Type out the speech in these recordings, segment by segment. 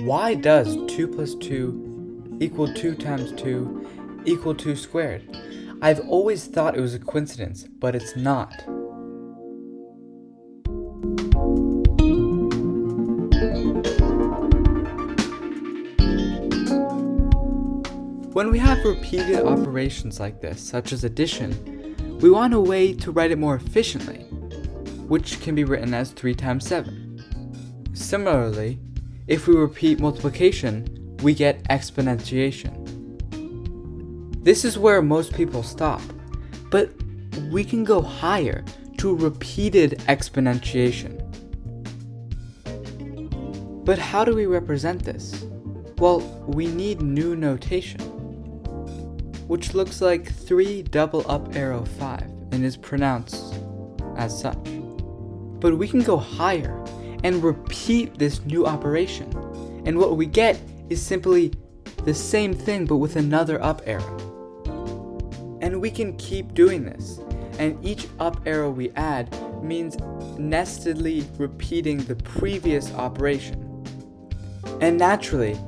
Why does 2 plus 2 equal 2 times 2 equal 2 squared? I've always thought it was a coincidence, but it's not. When we have repeated operations like this, such as addition, we want a way to write it more efficiently, which can be written as 3 times 7. Similarly, if we repeat multiplication, we get exponentiation. This is where most people stop, but we can go higher to repeated exponentiation. But how do we represent this? Well, we need new notation, which looks like 3 double up arrow 5 and is pronounced as such. But we can go higher and repeat this new operation, and what we get is simply the same thing but with another up arrow. And we can keep doing this, and each up arrow we add means nestedly repeating the previous operation. And naturally,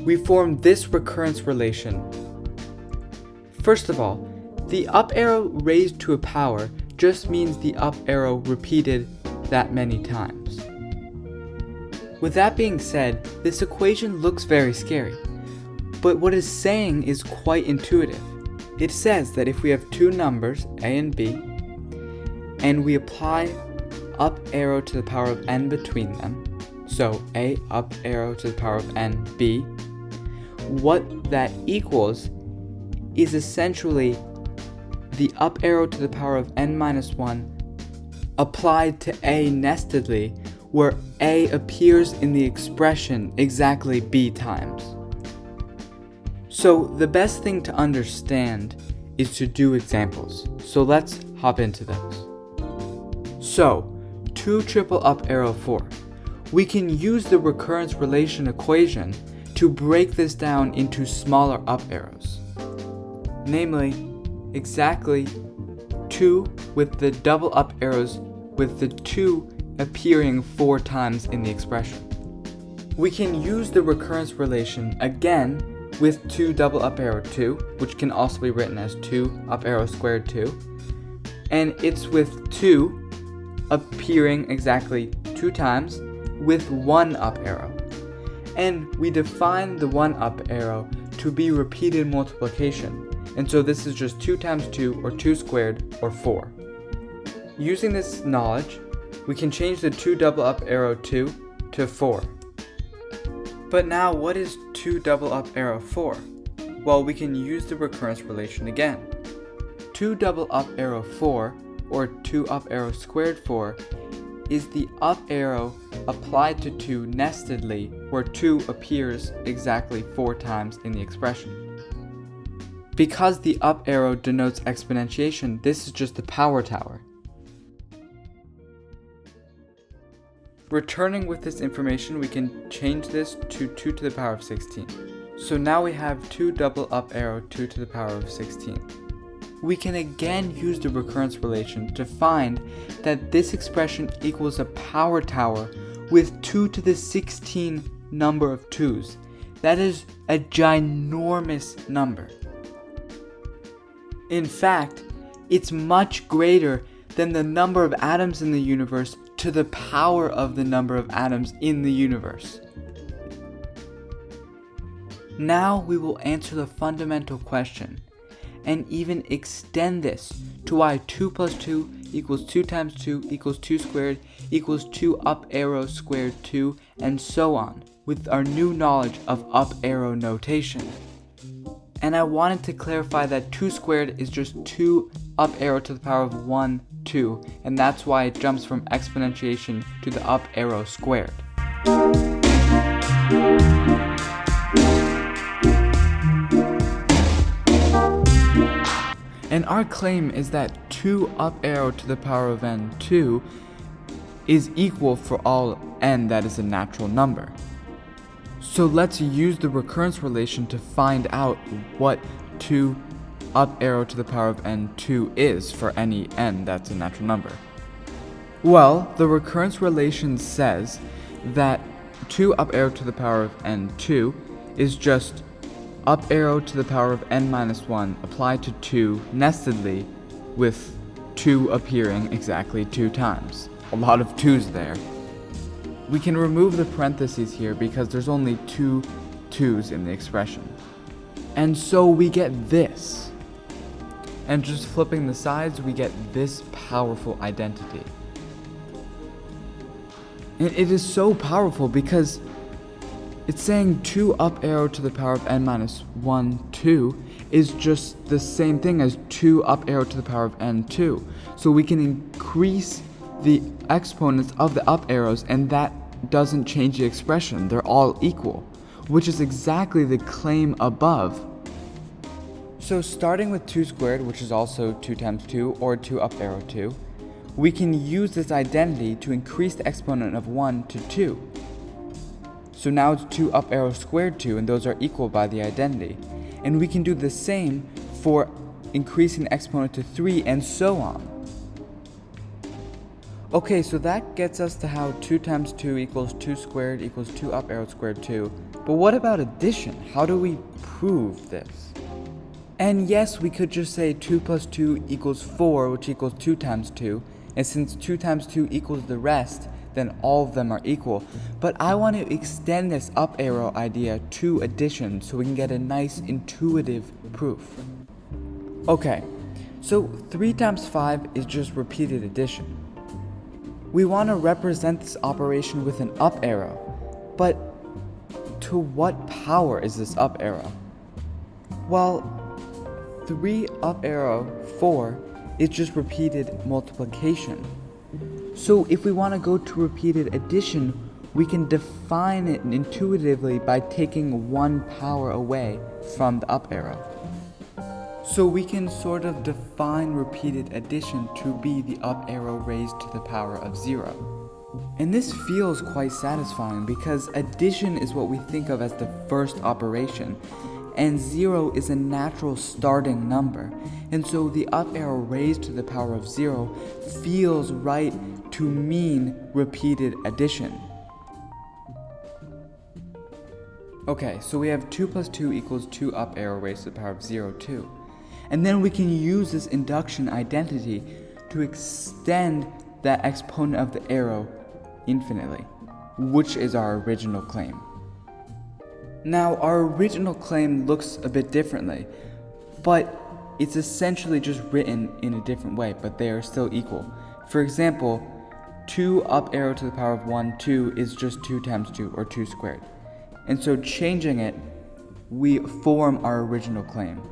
we form this recurrence relation. First of all, the up arrow raised to a power just means the up arrow repeated that many times. With that being said, this equation looks very scary, but what it's saying is quite intuitive. It says that if we have two numbers, a and b, and we apply up arrow to the power of n between them, so a up arrow to the power of n, b, what that equals is essentially the up arrow to the power of n minus 1 applied to a nestedly, where a appears in the expression exactly b times. So the best thing to understand is to do examples. So let's hop into those. So 2 triple up arrow 4. We can use the recurrence relation equation to break this down into smaller up arrows. Namely, exactly 2 with the double up arrows with the 2 appearing 4 times in the expression. We can use the recurrence relation again with 2 double up arrow 2, which can also be written as 2 up arrow squared 2, and it's with 2 appearing exactly 2 times with 1 up arrow. And we define the 1 up arrow to be repeated multiplication, and so this is just 2 times 2 or 2 squared or 4. Using this knowledge, we can change the 2 double up arrow 2 to 4. But now what is 2 double up arrow 4? Well, we can use the recurrence relation again. 2 double up arrow 4, or 2 up arrow squared 4, is the up arrow applied to 2 nestedly, where 2 appears exactly 4 times in the expression. Because the up arrow denotes exponentiation, this is just the power tower. Returning with this information, we can change this to 2 to the power of 16. So now we have 2 double up arrow 2 to the power of 16. We can again use the recurrence relation to find that this expression equals a power tower with 2 to the 16 number of 2's. That is a ginormous number. In fact, it's much greater than the number of atoms in the universe to the power of the number of atoms in the universe. Now we will answer the fundamental question, and even extend this to why 2 plus 2 equals 2 times 2 equals 2 squared equals 2 up arrow squared 2, and so on, with our new knowledge of up arrow notation. And I wanted to clarify that 2 squared is just 2 up arrow to the power of 1, 2, and that's why it jumps from exponentiation to the up arrow squared. And our claim is that 2 up arrow to the power of n, 2, is equal for all n that is a natural number. So let's use the recurrence relation to find out what 2 up arrow to the power of n, 2 is for any n that's a natural number. Well, the recurrence relation says that 2 up arrow to the power of n2 is just up arrow to the power of n minus 1 applied to 2 nestedly, with 2 appearing exactly 2 times. A lot of 2's there. We can remove the parentheses here because there's only 2 2's in the expression. And so we get this. And just flipping the sides, we get this powerful identity. And it is so powerful because it's saying 2 up arrow to the power of n minus 1, 2 is just the same thing as 2 up arrow to the power of n2. So we can increase the exponents of the up arrows, and that doesn't change the expression. They're all equal, which is exactly the claim above. So starting with 2 squared, which is also 2 times 2, or 2 up arrow 2, we can use this identity to increase the exponent of 1 to 2. So now it's 2 up arrow squared 2, and those are equal by the identity. And we can do the same for increasing the exponent to 3, and so on. Okay, so that gets us to how 2 times 2 equals 2 squared equals 2 up arrow squared 2. But what about addition? How do we prove this? And yes, we could just say 2 plus 2 equals 4, which equals 2 times 2. And since 2 times 2 equals the rest, then all of them are equal. But I want to extend this up arrow idea to addition so we can get a nice intuitive proof. Okay, so 3 times 5 is just repeated addition. We want to represent this operation with an up arrow, but to what power is this up arrow? Well, 3 up arrow 4 is just repeated multiplication. So if we want to go to repeated addition, we can define it intuitively by taking 1 power away from the up arrow. So we can sort of define repeated addition to be the up arrow raised to the power of 0. And this feels quite satisfying because addition is what we think of as the first operation, and 0 is a natural starting number, and so the up arrow raised to the power of 0 feels right to mean repeated addition. Okay, so we have 2 plus 2 equals 2 up arrow raised to the power of 0, 2. And then we can use this induction identity to extend that exponent of the arrow infinitely, which is our original claim. Now, our original claim looks a bit differently, but it's essentially just written in a different way, but they are still equal. For example, 2 up arrow to the power of 1, 2 is just 2 times 2, or 2 squared. And so changing it, we form our original claim.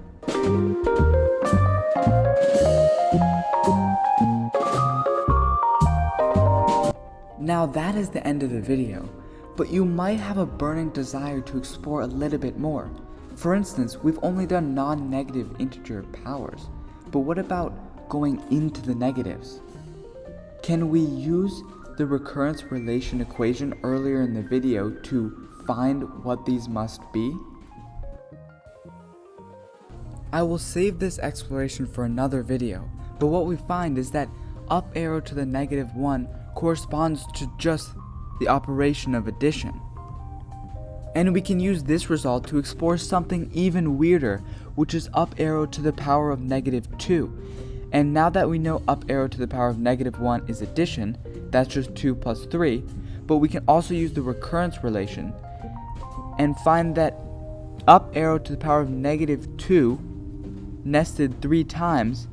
Now that is the end of the video, but you might have a burning desire to explore a little bit more. For instance, we've only done non-negative integer powers, but what about going into the negatives? Can we use the recurrence relation equation earlier in the video to find what these must be? I will save this exploration for another video, but what we find is that up arrow to the negative 1 corresponds to just the operation of addition. And we can use this result to explore something even weirder, which is up arrow to the power of negative 2. And now that we know up arrow to the power of negative 1 is addition, that's just 2 plus 3, but we can also use the recurrence relation and find that up arrow to the power of negative 2 nested 3 times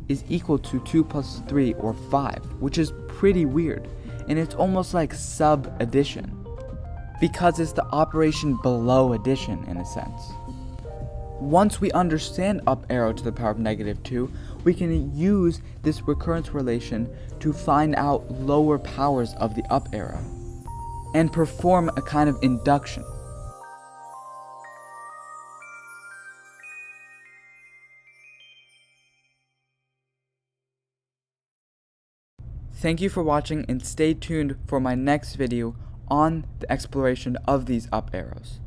is equal to 2 plus 3, or 5, which is pretty weird, and it's almost like sub-addition, because it's the operation below addition in a sense. Once we understand up arrow to the power of negative 2, we can use this recurrence relation to find out lower powers of the up arrow, and perform a kind of induction. Thank you for watching, and stay tuned for my next video on the exploration of these up arrows.